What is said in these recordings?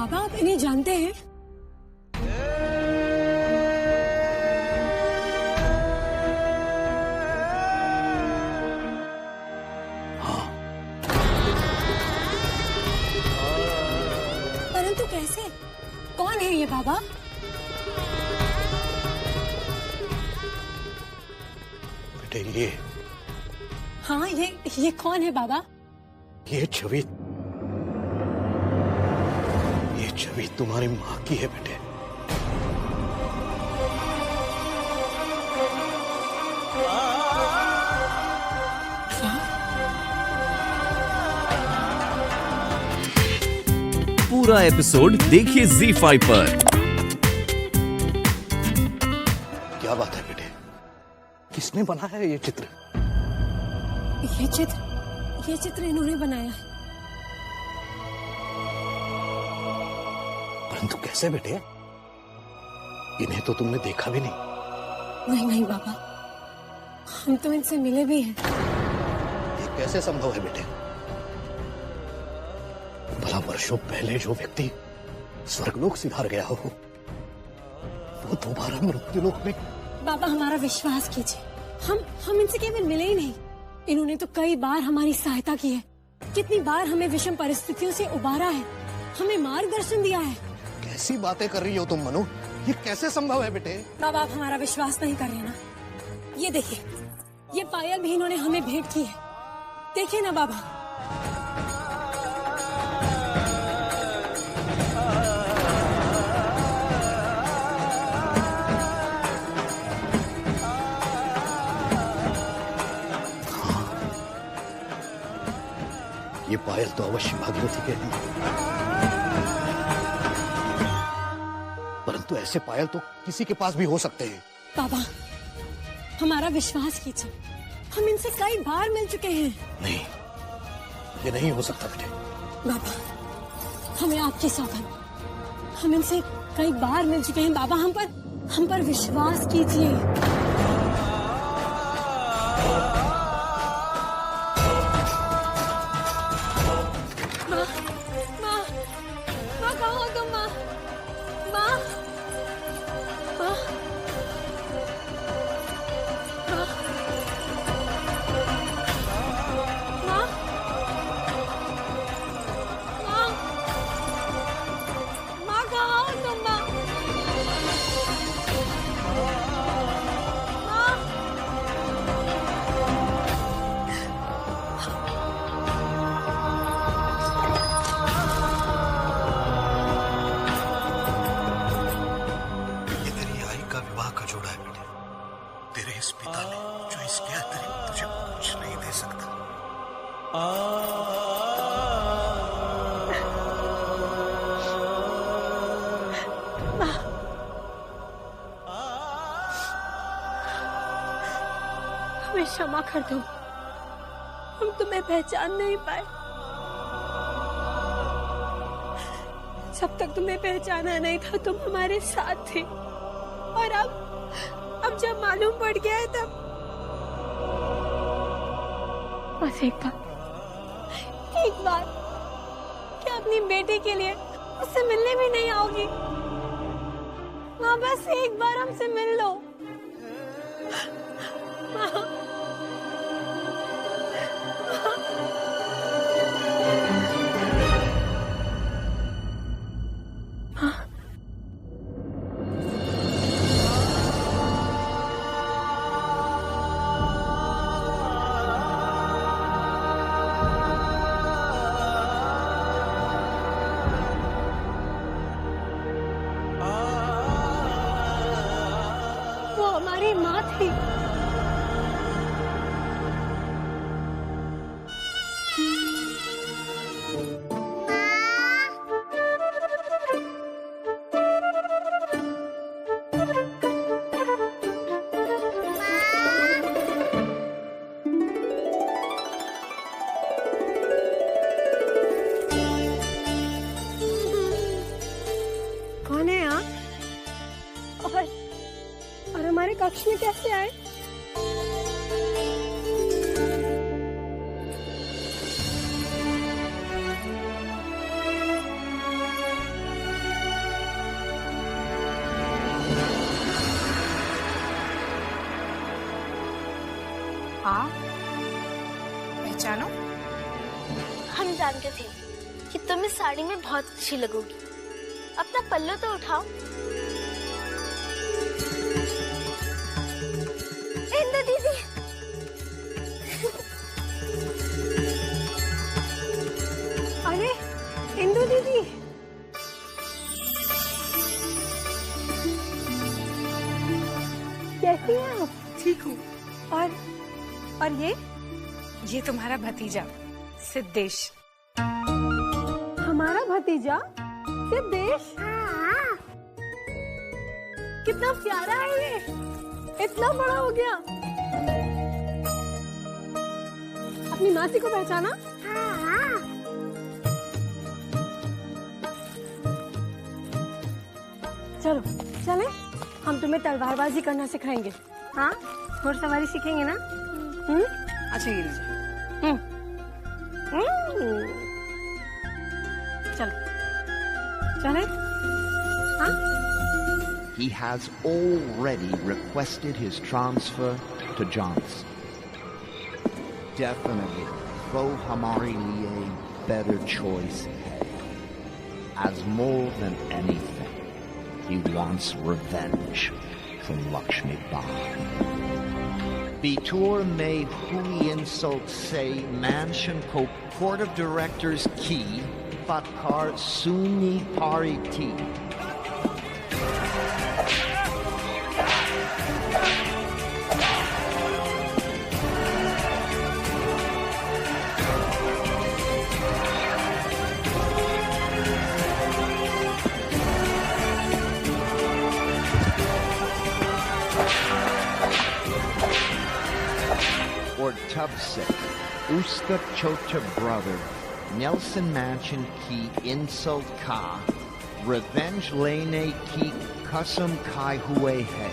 बाबा आप इन्हें जानते हैं? हाँ। परंतु कैसे? कौन है ये बाबा? बेटे ये हाँ, ये कौन है बाबा? ये छवि तुम्हारी माँ की है बेटे। पूरा एपिसोड देखिए ZEE5 पर। क्या बात है बेटे, किसने बनाया है ये चित्र? ये चित्र इन्होंने बनाया है। परंतु कैसे बेटे? इन्हें तो तुमने देखा भी नहीं। नहीं बाबा, हम तो इनसे मिले भी हैं। ये कैसे संभव है बेटे? भला वर्षों पहले जो व्यक्ति स्वर्गलोक सिधार गया हो, वो दोबारा मृत्युलोक में? बाबा हमारा विश्वास कीजिए, हम इनसे केवल मिले ही नहीं, इन्होंने तो कई बार हमारी सहायता की है। कितनी बार हमें विषम परिस्थितियों से उबारा है, हमें मार्गदर्शन दिया है। कैसी बातें कर रही हो तुम मनु? ये कैसे संभव है बेटे? बाबा आप हमारा विश्वास नहीं कर रहे ना? ये देखिए, ये पायल भी इन्होंने हमें भेंट की है। देखिए ना बाबा। ये पायल तो अवश्य भागीरथी के हैं। परंतु ऐसे पायल तो किसी के पास भी हो सकते हैं। बाबा हमारा विश्वास कीजिए, हम इनसे कई बार मिल चुके हैं। नहीं, ये नहीं हो सकता बेटे। बाबा हमें आपकी सौगंध, हम इनसे कई बार मिल चुके हैं। बाबा हम पर विश्वास कीजिए। हमें क्षमा कर दो, हम तुम्हें पहचान नहीं पाए। जब तक तुम्हें पहचाना नहीं था तुम हमारे साथ थे, और अब जब मालूम पड़ गया है तब बस एक बार क्या अपनी बेटी के लिए उससे मिलने भी नहीं आओगी? माँ बस एक बार हमसे मिल लो। माँ वो हमारी माँ थी। कौन है आप? और हमारे कक्ष में कैसे आए? हाँ, पहचानो? हम जानते थे कि तुम इस साड़ी में बहुत अच्छी लगोगी। अपना पल्लू तो उठाओ। इंदु दीदी। अरे इंदु दीदी, कैसी हैं आप? ठीक हूँ। और ये तुम्हारा भतीजा सिद्धेश। हमारा भतीजा सिद्धेश? कितना प्यारा है ये, इतना बड़ा हो गया। अपनी मासी को पहचाना? चलो चले, हम तुम्हें तलवारबाजी करना सिखाएंगे। हाँ, घुड़सवारी सीखेंगे ना? अच्छा ये लीजिए। चलो चले। हाँ, He has already requested his transfer to Johnson. Definitely, वो हमारे लिए better choice है. As more than anything, he wants revenge from Lakshmi Bai. Bitur में हुई insult से mansion को court of directors की फटकार सुनी पारी थी. और तब से उसका छोटा ब्रदर नेल्सन मैंशन की इंसल्ट का रिवेंज लेने की कसम खाए हुए है.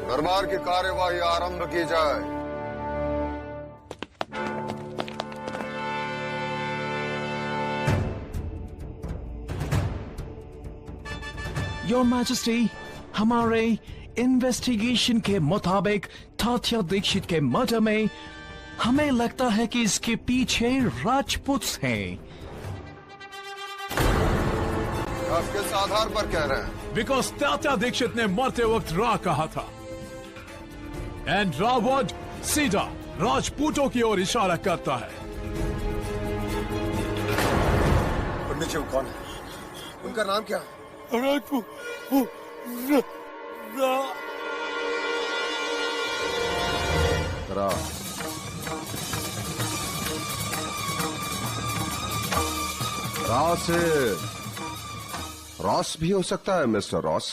दरबार की कार्यवाही आरंभ की जाए। योर मैजेस्टी, हमारे इन्वेस्टिगेशन के मुताबिक तात्या दीक्षित के मर्डर में हमें लगता है कि इसके पीछे राजपूत हैं। आप किस आधार पर कह रहे हैं? बिकॉज तात्या दीक्षित ने मरते वक्त रा कहा था एंड रा वर्ड सीधा राजपूतों की ओर इशारा करता है। पंडित जी, वो कौन है? उनका नाम क्या? रा। रा से रॉस भी हो सकता है, मिस्टर रॉस।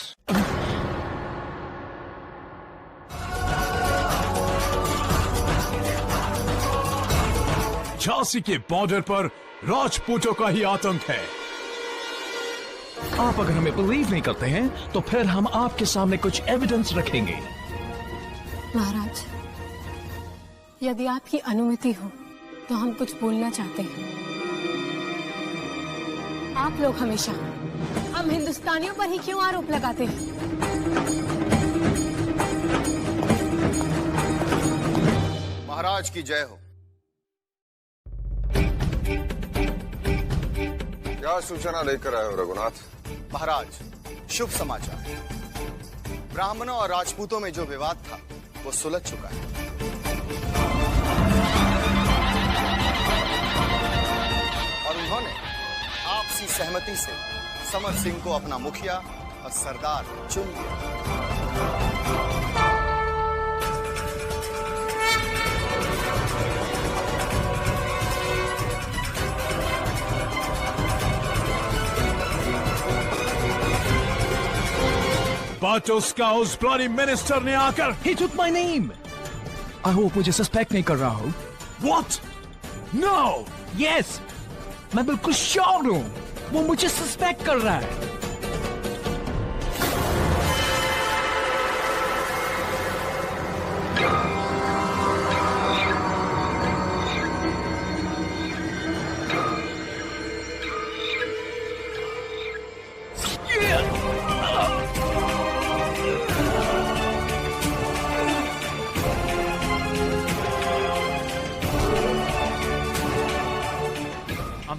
झांसी के बॉर्डर पर राजपूतों का ही आतंक है। आप अगर हमें बिलीव नहीं करते हैं तो फिर हम आपके सामने कुछ एविडेंस रखेंगे। महाराज, यदि आपकी अनुमति हो तो हम कुछ बोलना चाहते हैं। आप लोग हमेशा हम हिंदुस्तानियों पर ही क्यों आरोप लगाते हैं? महाराज की जय हो। क्या सूचना लेकर आए हो रघुनाथ? महाराज, शुभ समाचार। ब्राह्मणों और राजपूतों में जो विवाद था वो सुलझ चुका है। की सहमति से समर सिंह को अपना मुखिया और सरदार चुन लिया। But उसका उस प्राइम मिनिस्टर ने आकर He took my name. I hope मुझे सस्पेक्ट नहीं कर रहा हो। What? No! Yes, मैं बिल्कुल श्योर हूँ वो मुझे सस्पेक्ट कर रहा है।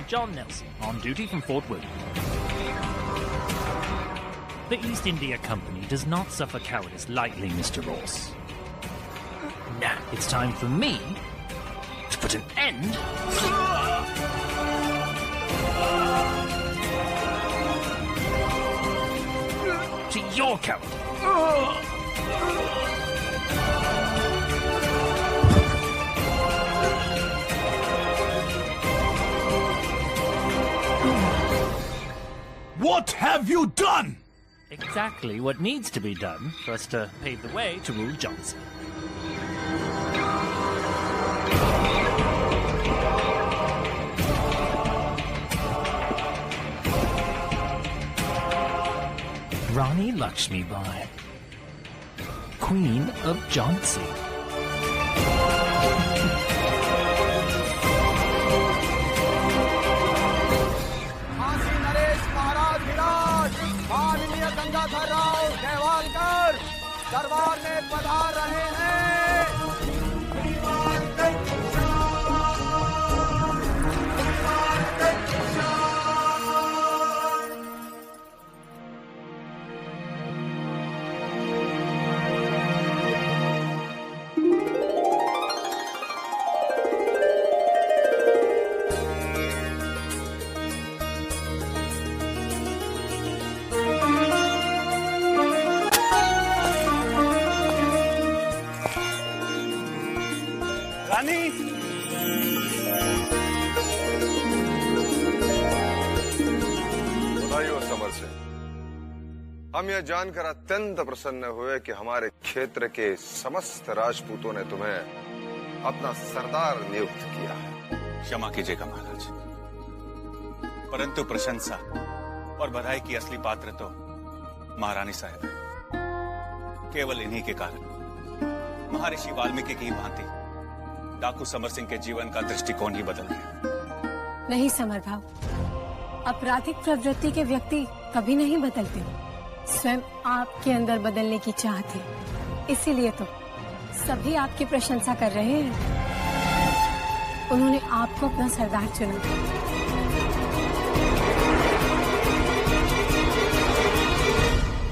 John Nelson, on duty from Fort William. The East India Company does not suffer cowardice lightly, Mr. Ross. Now, it's time for me to put an end to your cowardice. What have you done? Exactly what needs to be done for us to pave the way to rule Johnson. Rani Lakshmi Bai, Queen of Jhansi. दरबार में पधार रहे हैं। हम यह जानकर अत्यंत प्रसन्न हुए कि हमारे क्षेत्र के समस्त राजपूतों ने तुम्हें अपना सरदार नियुक्त किया है। क्षमा कीजिएगा महाराज, परंतु प्रशंसा और बधाई की असली पात्र तो महारानी साहब है। केवल इन्हीं के कारण महर्षि वाल्मीकि की भांति डाकू समर सिंह के जीवन का दृष्टिकोण ही बदल गया। नहीं समर भाव, आपराधिक प्रवृत्ति के व्यक्ति कभी नहीं बदलते, स्वयं आपके अंदर बदलने की चाह थी, इसीलिए तो सभी आपकी प्रशंसा कर रहे हैं। उन्होंने आपको अपना सरदार चुना।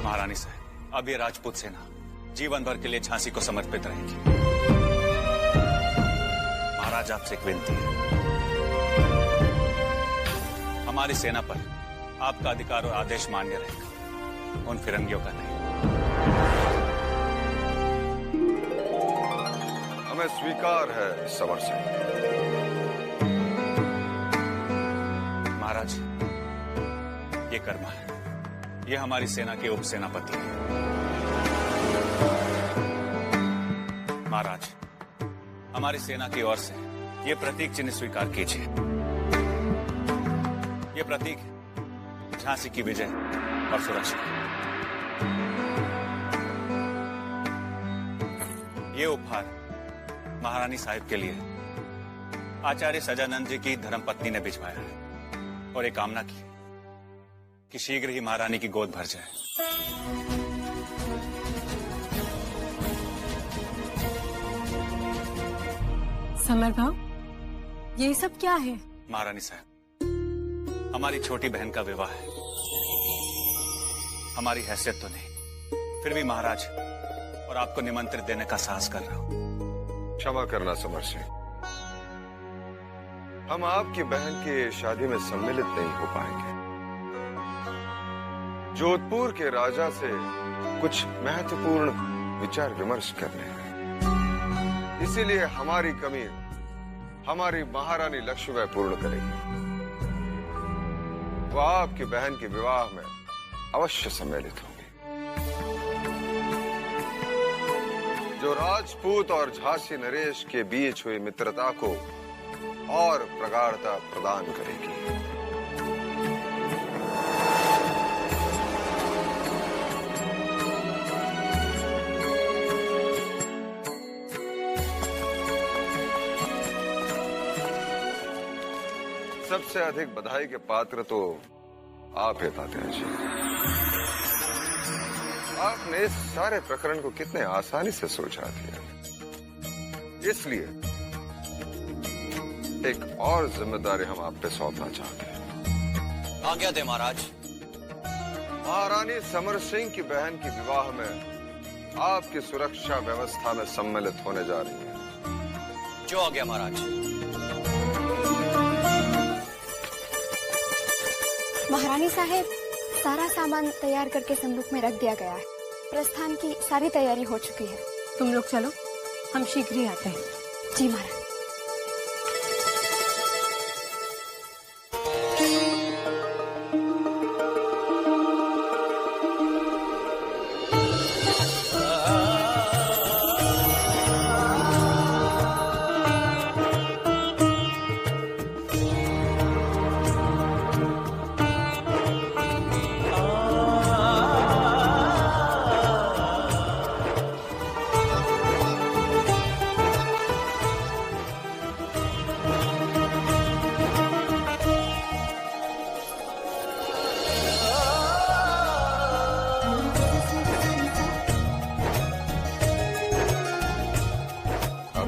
महारानी साहब, अब ये राजपूत सेना जीवन भर के लिए झांसी को समर्पित रहेगी। महाराज, आपसे एक विनती है, हमारी सेना पर आपका अधिकार और आदेश मान्य रहेगा, उन फिरंगियों का नहीं। हमें स्वीकार है समर सिंह। महाराज, ये कर्मा है, ये हमारी सेना के उपसेनापति हैं। महाराज, हमारी सेना की ओर से ये प्रतीक चिन्ह स्वीकार कीजिए। ये प्रतीक है झांसी की विजय और सुरक्षा। ये उपहार महारानी साहिब के लिए आचार्य सजानंद जी की धर्मपत्नी ने भिजवाया है और एक कामना की कि शीघ्र ही महारानी की गोद भर जाए। समर भाव, ये सब क्या है? महारानी साहब, हमारी छोटी बहन का विवाह है। हमारी हैसियत तो नहीं, फिर भी महाराज और आपको निमंत्रित देने का साहस कर रहा हूं। क्षमा करना समर सिंह, हम आपकी बहन की शादी में सम्मिलित नहीं हो पाएंगे। जोधपुर के राजा से कुछ महत्वपूर्ण विचार विमर्श करने हैं। इसीलिए हमारी कमी हमारी महारानी लक्ष्मीबाई पूर्ण करेगी। वो आपकी बहन के विवाह में अवश्य सम्मिलित होंगे। जो राजपूत और झांसी नरेश के बीच हुई मित्रता को और प्रगाढ़ता प्रदान करेगी। सबसे अधिक बधाई के पात्र तो आप हैं तात्या जी। आपने इस सारे प्रकरण को कितने आसानी से सुलझा दिया। इसलिए एक और जिम्मेदारी हम आप पे सौंपना चाहते हैं। आज्ञा दे महाराज। महारानी समर सिंह की बहन की विवाह में आपकी सुरक्षा व्यवस्था में सम्मिलित होने जा रही है। जो आज्ञा महाराज। महारानी साहब, सारा सामान तैयार करके संदूक में रख दिया गया है। प्रस्थान की सारी तैयारी हो चुकी है। तुम लोग चलो, हम शीघ्र ही आते हैं। जी महाराज।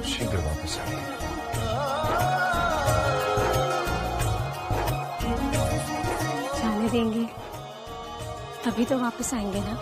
शीघ्र वापस आइए। जाने देंगे तभी तो वापस आएंगे ना।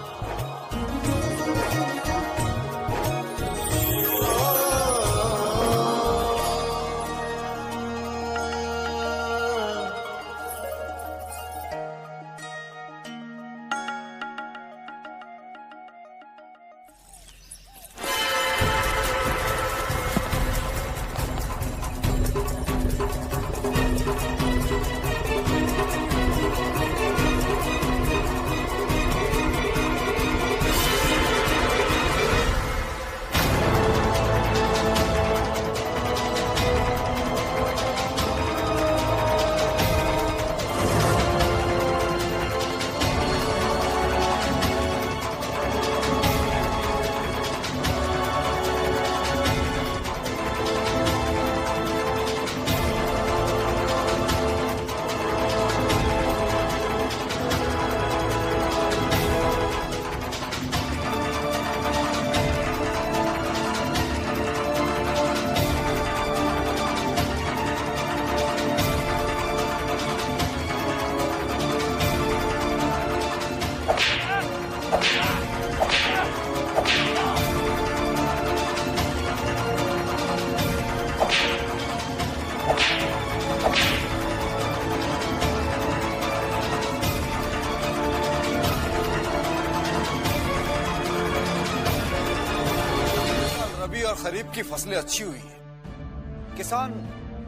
खरीफ की फसलें अच्छी हुई है। किसान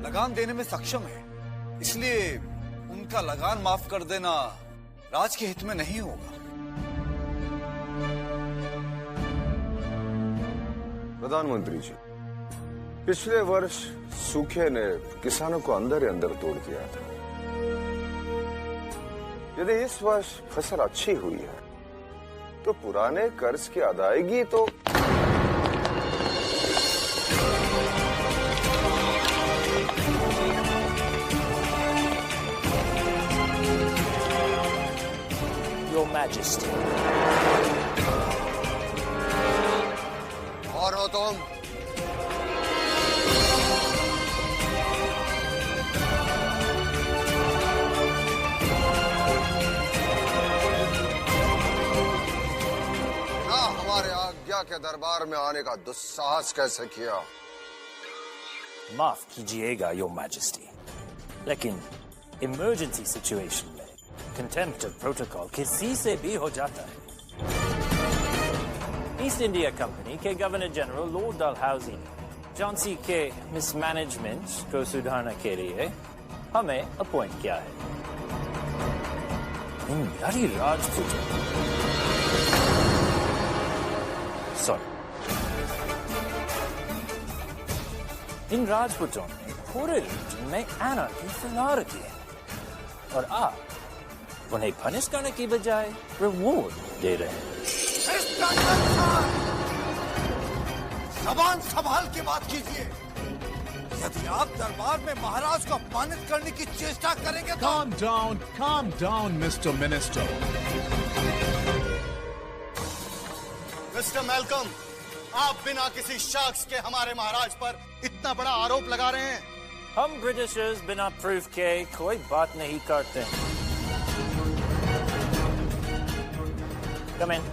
लगान देने में सक्षम है, इसलिए उनका लगान माफ कर देना राज के हित में नहीं होगा। प्रधानमंत्री जी, पिछले वर्ष सूखे ने किसानों को अंदर ही अंदर तोड़ दिया था। यदि इस वर्ष फसल अच्छी हुई है तो पुराने कर्ज की अदायगी तो Your Majesty. और हो तुम? ना हमारे आज्ञा के दरबार में आने का दुस्साहस कैसे किया? माफ कीजिएगा योर मैजेस्टी, लेकिन इमरजेंसी सिचुएशन में कंटेम्प्ट ऑफ प्रोटोकॉल किसी से भी हो जाता है। ईस्ट इंडिया कंपनी के गवर्नर जनरल लॉर्ड डलहौजी ने झांसी के मिसमैनेजमेंट को सुधारने के लिए हमें अपॉइंट किया है। इन ब्लडी राजपूतों इन राजपूतों ने पूरे रीजन में एनार्की फैला रखी है और आप उन्हें पनिश करने की बजाय रिवॉर्ड दे रहे हैं। जबान संभाल के बात कीजिए। यदि आप दरबार में महाराज को अपमानित करने की चेष्टा करेंगे तो Calm down, Mr. Minister. Mister Malcolm, आप बिना किसी शख्स के हमारे महाराज पर इतना बड़ा आरोप लगा रहे हैं। हम ब्रिटिशर्स बिना प्रूफ के कोई बात नहीं करते। Come in.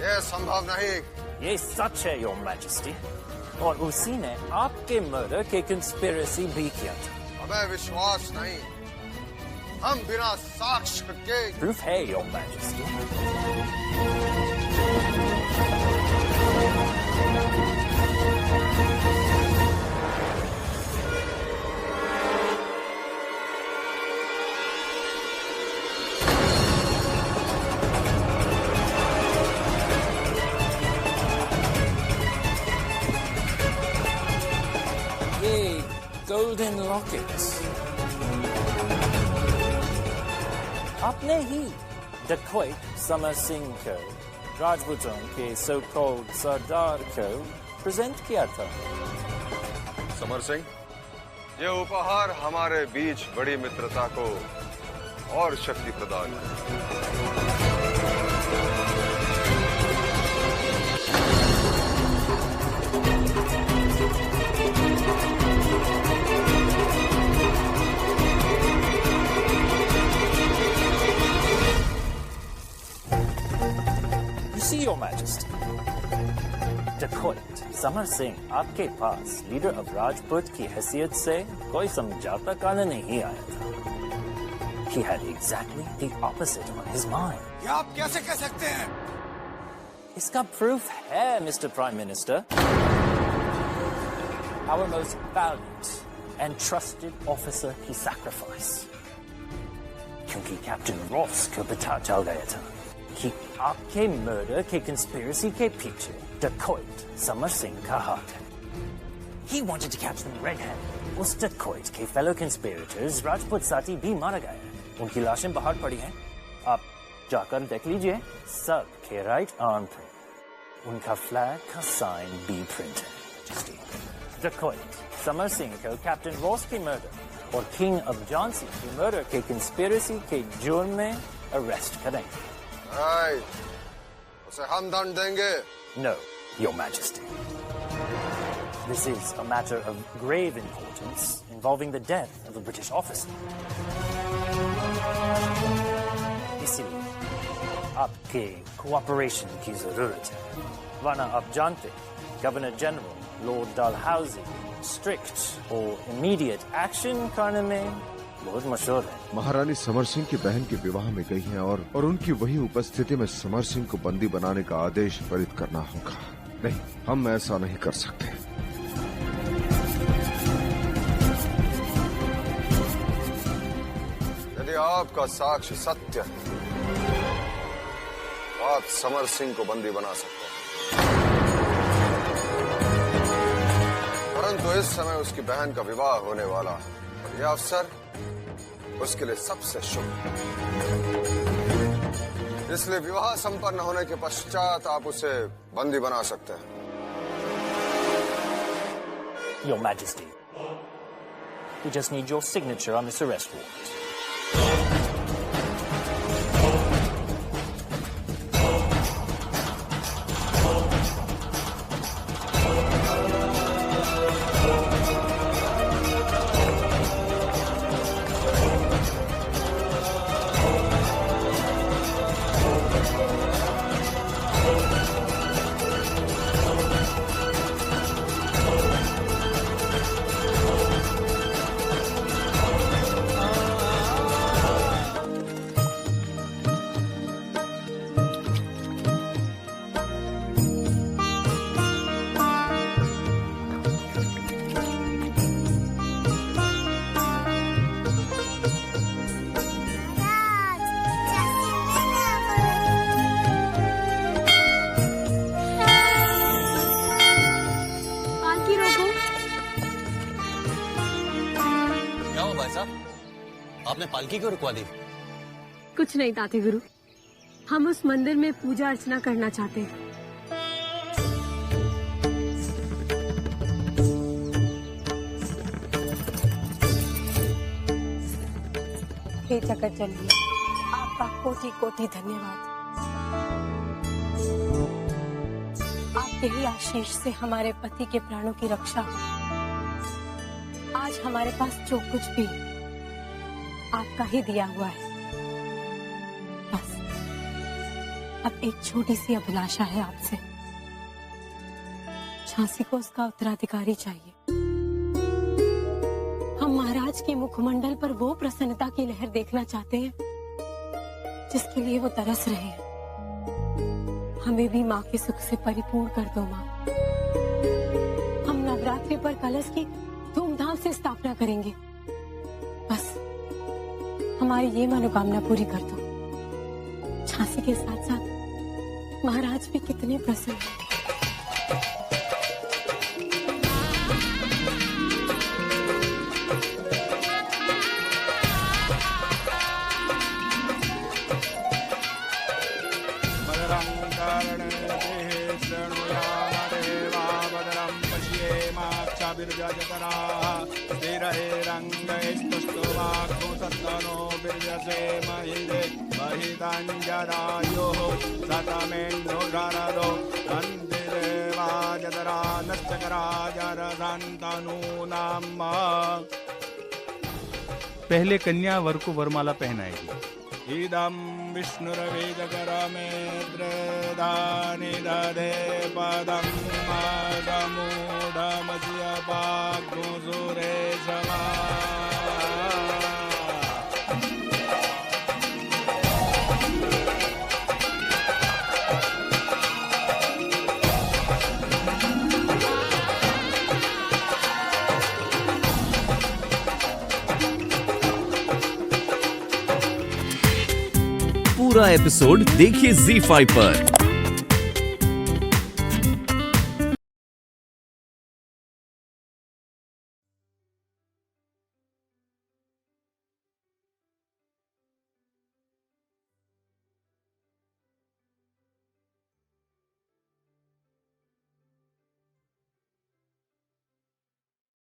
ये संभव नहीं। ये सच है योर मैजेस्टी, और उसी ने आपके मर्डर के कंस्पिरेसी भी किया था। हमें विश्वास नहीं, हम बिना साक्ष्य के। प्रूफ है योर मैजेस्टी। गोल्डन लॉकेट्स आपने ही डकैत समर सिंह को राजपूतों के सो कॉल्ड सरदार को प्रेजेंट किया था। समर सिंह, ये उपहार हमारे बीच बड़ी मित्रता को और शक्ति प्रदान करे। Your Majesty, डकैत समर सिंह आपके पास लीडर ऑफ राजपूत की हैसियत से कोई समझौता करने नहीं आया था। He had exactly the opposite on his mind. ये आप कैसे कह सकते हैं? इसका प्रूफ है mister prime minister. Our most valiant and trusted officer की sacrifice, क्योंकि कैप्टन रॉस को पता चल गया था कि आपके मर्डर के कंस्पिरेसी के पीछे डकैत समर सिंह का हाथ है। He wanted to catch them red-handed. उस डकैत के fellow conspirators राजपूत साथी भी मारा गया है। उनकी लाशें बाहर पड़ी हैं। आप जाकर देख लीजिए। सब के राइट आर्म पे उनका फ्लैग का साइन भी प्रिंट है। डकैत समर सिंह को कैप्टन रॉस की मर्डर और किंग ऑफ झांसी की मर्डर के कंस्पिरेसी के जुर्म में अरेस्ट करेंगे। उसे हम दंड देंगे। No, Your Majesty. This is a matter of grave importance involving the death of a British officer. इसीलिए आपके कोऑपरेशन की जरूरत है, वरना आप जानते governor general Lord Dalhousie strict और इमीडिएट एक्शन करने में बहुत मशहूर है। महारानी समर सिंह की बहन के विवाह में गई हैं और उनकी वही उपस्थिति में समर सिंह को बंदी बनाने का आदेश पारित करना होगा। नहीं, हम ऐसा नहीं कर सकते। यदि आपका साक्ष्य सत्य है, तो आप समर सिंह को बंदी बना सकते हैं, परंतु इस समय उसकी बहन का विवाह होने वाला है और यह अवसर उसके लिए सबसे शुभ। इसलिए विवाह संपन्न होने के पश्चात आप उसे बंदी बना सकते हैं। Your Majesty. We just need your signature on this arrest warrant. आपने पालकी क्यों रुकवा दी? कुछ नहीं ताते गुरु, हम उस मंदिर में पूजा अर्चना करना चाहते हैं। हे जगत जननी, आपका कोटि कोटि धन्यवाद। आपके ही आशीष से हमारे पति के प्राणों की रक्षा हो। आज हमारे पास जो कुछ भी आपका ही दिया हुआ है। बस अब एक छोटी सी अभिलाषा है आपसे, झांसी को उसका उत्तराधिकारी चाहिए। हम महाराज के मुखमंडल पर वो प्रसन्नता की लहर देखना चाहते हैं जिसके लिए वो तरस रहे हैं। हमें भी माँ के सुख से परिपूर्ण कर दो माँ। हम नवरात्रि पर कलश की धूमधाम से स्थापना करेंगे। बस हमारी ये मनोकामना पूरी कर दो। झांसी के साथ साथ महाराज भी कितने प्रसन्न हैं। पहले कन्या वर को वरमाला पहनाएगी। इदं विष्णुरविजकरमेत्रदानि दधे पदं मादमूढमस्य भाग्यो सुरेशमा। पूरा एपिसोड देखिए ZEE5 पर।